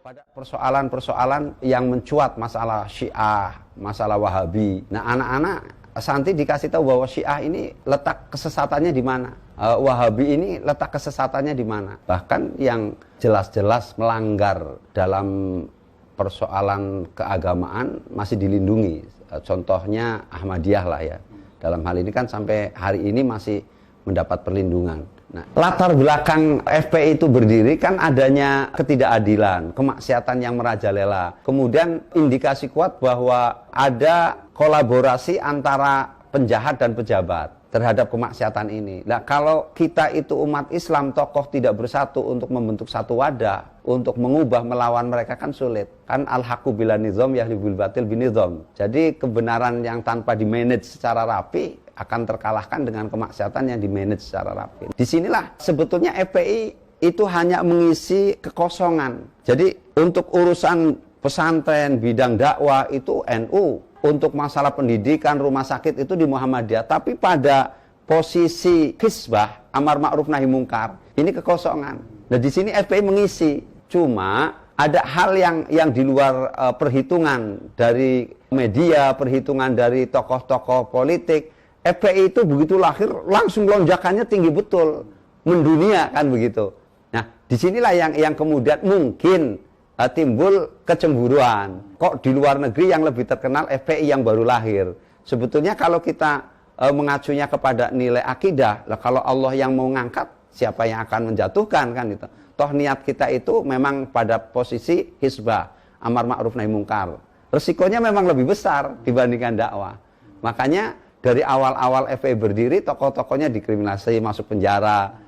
pada persoalan-persoalan yang mencuat, masalah Syiah, masalah Wahabi. Nah, anak-anak santri dikasih tahu bahwa Syiah ini letak kesesatannya di mana, Wahabi ini letak kesesatannya di mana. Bahkan yang jelas-jelas melanggar dalam persoalan keagamaan masih dilindungi. Contohnya Ahmadiyah lah ya. Dalam hal ini kan sampai hari ini masih mendapat perlindungan. Nah, latar belakang FPI itu berdiri kan adanya ketidakadilan, kemaksiatan yang merajalela. Kemudian indikasi kuat bahwa ada kolaborasi antara penjahat dan pejabat terhadap kemaksiatan ini. Nah, kalau kita itu umat Islam, tokoh tidak bersatu untuk membentuk satu wadah, untuk mengubah, melawan mereka kan sulit. Kan al-haqqu bila nizam yahlibul batil binizam. Jadi kebenaran yang tanpa dimanage secara rapi akan terkalahkan dengan kemaksiatan yang dimanage secara rapi. Disinilah sebetulnya FPI itu hanya mengisi kekosongan. Jadi untuk urusan pesantren, bidang dakwah itu NU. Untuk masalah pendidikan, rumah sakit itu di Muhammadiyah. Tapi pada posisi hisbah, amar ma'ruf nahi mungkar, ini kekosongan. Nah di sini FPI mengisi. Cuma ada hal yang di luar perhitungan dari media, perhitungan dari tokoh-tokoh politik. FPI itu begitu lahir langsung lonjakannya tinggi betul, mendunia kan begitu. Nah disinilah yang kemudian mungkin timbul kecemburuan. Kok di luar negeri yang lebih terkenal FPI yang baru lahir. Sebetulnya kalau kita mengacunya kepada nilai akidah, lah kalau Allah yang mau ngangkat, siapa yang akan menjatuhkan kan itu. Toh niat kita itu memang pada posisi hisbah, amar ma'ruf nahi mungkar. Resikonya memang lebih besar dibandingkan dakwah. Makanya dari awal-awal FPI berdiri, tokoh-tokohnya dikriminalisasi, masuk penjara.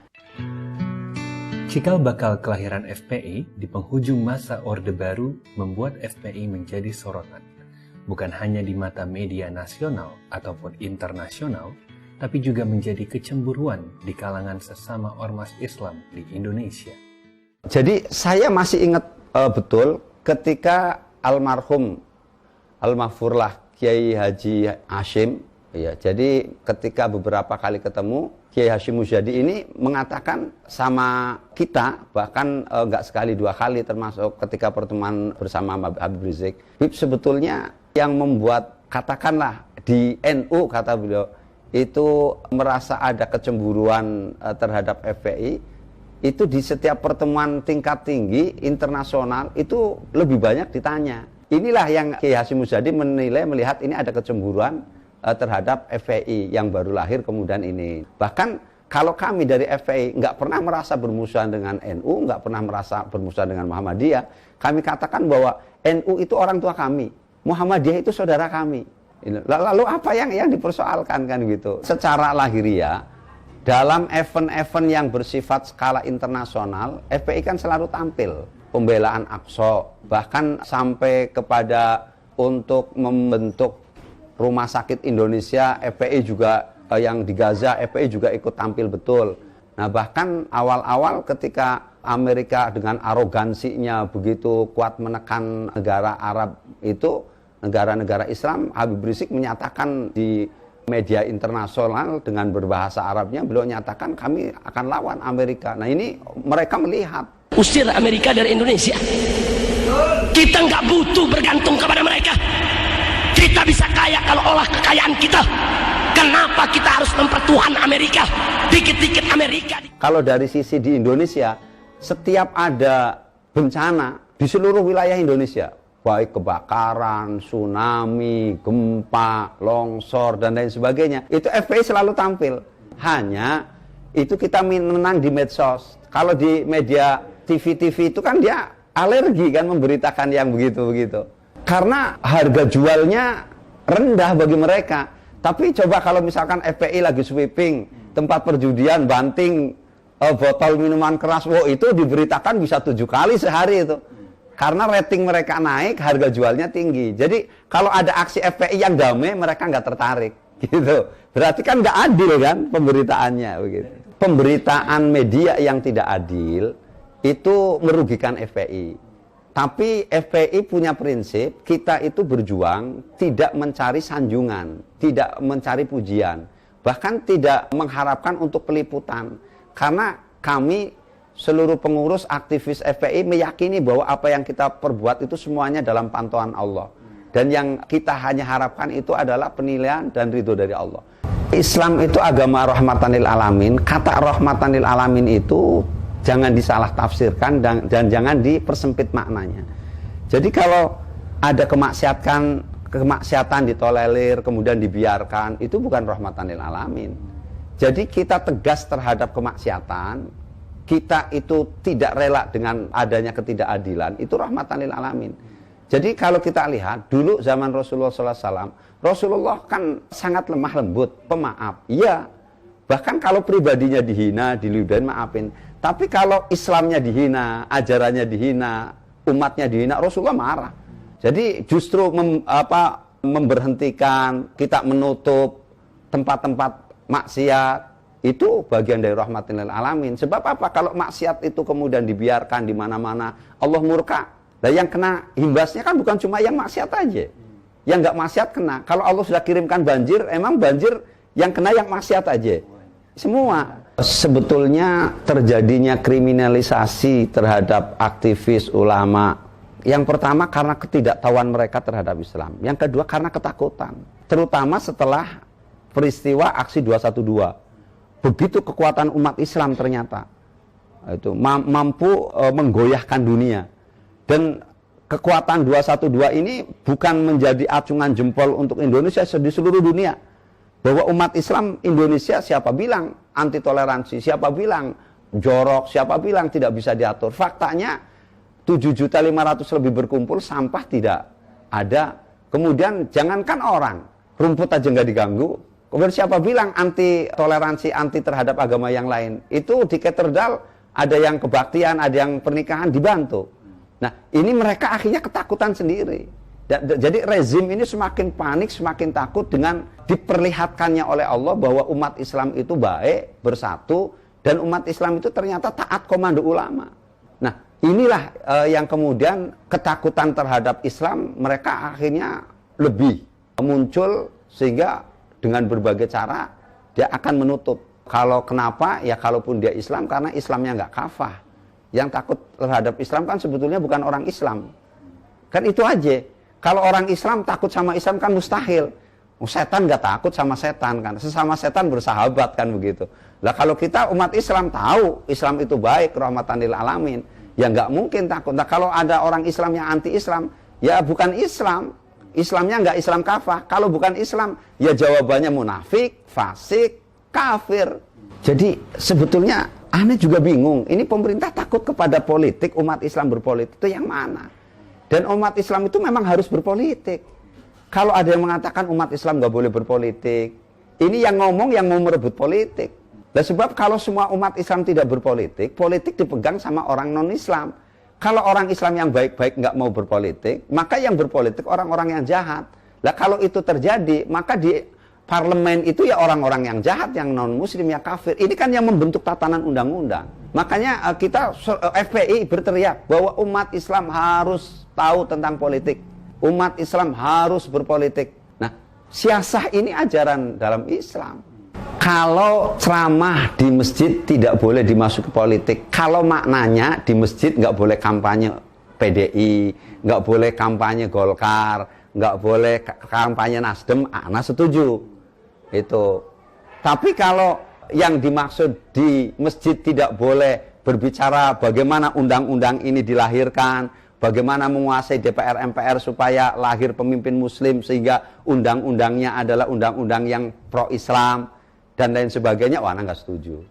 Cikal bakal kelahiran FPI di penghujung masa Orde Baru membuat FPI menjadi sorotan. Bukan hanya di mata media nasional ataupun internasional, tapi juga menjadi kecemburuan di kalangan sesama ormas Islam di Indonesia. Jadi saya masih ingat betul ketika almarhum Al-Mahfurlah Kiai Haji Hashim. Ya, jadi ketika beberapa kali ketemu, Kiai Hashim Muzadi ini mengatakan sama kita, bahkan nggak sekali dua kali, termasuk ketika pertemuan bersama Habib Rizik. Sebetulnya yang membuat, katakanlah di NU, kata beliau, itu merasa ada kecemburuan terhadap FPI, itu di setiap pertemuan tingkat tinggi internasional itu lebih banyak ditanya. Inilah yang Kiai Hashim Muzadi menilai, melihat ini ada kecemburuan terhadap FPI yang baru lahir kemudian ini. Bahkan kalau kami dari FPI nggak pernah merasa bermusuhan dengan NU, nggak pernah merasa bermusuhan dengan Muhammadiyah. Kami katakan bahwa NU itu orang tua kami, Muhammadiyah itu saudara kami. Lalu apa yang dipersoalkan kan gitu? Secara lahiriah, dalam event-event yang bersifat skala internasional, FPI kan selalu tampil. Pembelaan Aqsa, bahkan sampai kepada untuk membentuk Rumah Sakit Indonesia, FPI juga yang di Gaza, FPI juga ikut tampil betul. Nah bahkan awal-awal ketika Amerika dengan arogansinya begitu kuat menekan negara Arab itu, negara-negara Islam, Habib Rizik menyatakan di media internasional dengan berbahasa Arabnya, beliau nyatakan kami akan lawan Amerika. Nah ini mereka melihat. Usir Amerika dari Indonesia. Kita nggak butuh bergantung kepada mereka. Kita bisa kaya kalau olah kekayaan kita. Kenapa kita harus mempertuhan Amerika? Dikit-dikit Amerika. Kalau dari sisi di Indonesia, setiap ada bencana di seluruh wilayah Indonesia, baik kebakaran, tsunami, gempa, longsor, dan lain sebagainya, itu FPI selalu tampil. Hanya itu kita menang di medsos. Kalau di media TV-TV itu kan dia alergi kan memberitakan yang begitu-begitu. Karena harga jualnya rendah bagi mereka. Tapi coba kalau misalkan FPI lagi sweeping tempat perjudian, banting botol minuman keras, itu diberitakan bisa 7 kali sehari itu. Karena rating mereka naik, harga jualnya tinggi. Jadi kalau ada aksi FPI yang damai, mereka nggak tertarik. Gitu. Berarti kan nggak adil kan pemberitaannya. Begitu. Pemberitaan media yang tidak adil itu merugikan FPI. Tapi FPI punya prinsip, kita itu berjuang tidak mencari sanjungan, tidak mencari pujian, bahkan tidak mengharapkan untuk peliputan. Karena kami seluruh pengurus aktivis FPI meyakini bahwa apa yang kita perbuat itu semuanya dalam pantauan Allah. Dan yang kita hanya harapkan itu adalah penilaian dan ridho dari Allah. Islam itu agama rahmatan lil alamin. Kata rahmatan lil alamin itu jangan disalah tafsirkan dan jangan dipersempit maknanya. Jadi kalau ada kemaksiatan ditolerir kemudian dibiarkan, itu bukan rahmatan lil alamin. Jadi kita tegas terhadap kemaksiatan, kita itu tidak rela dengan adanya ketidakadilan, itu rahmatan lil alamin. Jadi kalau kita lihat dulu zaman Rasulullah SAW, Rasulullah kan sangat lemah lembut, pemaaf. Iya, bahkan kalau pribadinya dihina, diludahin, maafin. Tapi kalau Islamnya dihina, ajarannya dihina, umatnya dihina, Rasulullah marah. Jadi justru memberhentikan, kita menutup tempat-tempat maksiat, itu bagian dari rahmatin lil alamin. Sebab apa? Kalau maksiat itu kemudian dibiarkan di mana-mana, Allah murka. Nah, yang kena imbasnya kan bukan cuma yang maksiat aja. Yang nggak maksiat kena. Kalau Allah sudah kirimkan banjir, emang banjir yang kena yang maksiat aja. Semua. Sebetulnya terjadinya kriminalisasi terhadap aktivis ulama. Yang pertama karena ketidaktahuan mereka terhadap Islam. Yang kedua karena ketakutan. Terutama setelah peristiwa aksi 212. Begitu kekuatan umat Islam ternyata itu mampu menggoyahkan dunia. Dan kekuatan 212 ini bukan menjadi acungan jempol untuk Indonesia di seluruh dunia. Bahwa umat Islam Indonesia siapa bilang anti toleransi, siapa bilang jorok, siapa bilang tidak bisa diatur. Faktanya 7.500.000 lebih berkumpul, sampah tidak ada. Kemudian jangankan orang, rumput aja nggak diganggu. Kemudian siapa bilang anti toleransi, anti terhadap agama yang lain. Itu di katedral ada yang kebaktian, ada yang pernikahan dibantu. Nah, ini mereka akhirnya ketakutan sendiri. Jadi rezim ini semakin panik, semakin takut dengan diperlihatkannya oleh Allah bahwa umat Islam itu baik, bersatu, dan umat Islam itu ternyata taat komando ulama. Nah, inilah yang kemudian ketakutan terhadap Islam mereka akhirnya lebih muncul, sehingga dengan berbagai cara dia akan menutup. Kalau kenapa? Ya kalaupun dia Islam, karena Islamnya nggak kafah. Yang takut terhadap Islam kan sebetulnya bukan orang Islam. Kan itu aja. Kalau orang Islam takut sama Islam kan mustahil. Setan nggak takut sama setan kan. Sesama setan bersahabat kan begitu. Lah kalau kita umat Islam tahu Islam itu baik, rahmatan lil alamin, ya nggak mungkin takut. Nah kalau ada orang Islam yang anti Islam, ya bukan Islam. Islamnya nggak Islam kafah. Kalau bukan Islam, ya jawabannya munafik, fasik, kafir. Jadi sebetulnya aneh juga bingung. Ini pemerintah takut kepada politik, umat Islam berpolitik itu yang mana? Dan umat Islam itu memang harus berpolitik. Kalau ada yang mengatakan umat Islam nggak boleh berpolitik, ini yang ngomong yang mau merebut politik. Dan sebab kalau semua umat Islam tidak berpolitik, politik dipegang sama orang non-Islam. Kalau orang Islam yang baik-baik nggak mau berpolitik, maka yang berpolitik orang-orang yang jahat. Lah kalau itu terjadi, maka di parlemen itu ya orang-orang yang jahat, yang non-muslim, yang kafir. Ini kan yang membentuk tatanan undang-undang. Makanya kita FPI berteriak bahwa umat Islam harus tahu tentang politik. Umat Islam harus berpolitik. Nah, siasah ini ajaran dalam Islam. Kalau ceramah di masjid tidak boleh dimasuki politik. Kalau maknanya di masjid nggak boleh kampanye PDI, nggak boleh kampanye Golkar, nggak boleh kampanye Nasdem, Ana setuju. Itu. Tapi kalau yang dimaksud di masjid tidak boleh berbicara bagaimana undang-undang ini dilahirkan, bagaimana menguasai DPR MPR supaya lahir pemimpin muslim sehingga undang-undangnya adalah undang-undang yang pro-Islam dan lain sebagainya, wah Ana nggak setuju.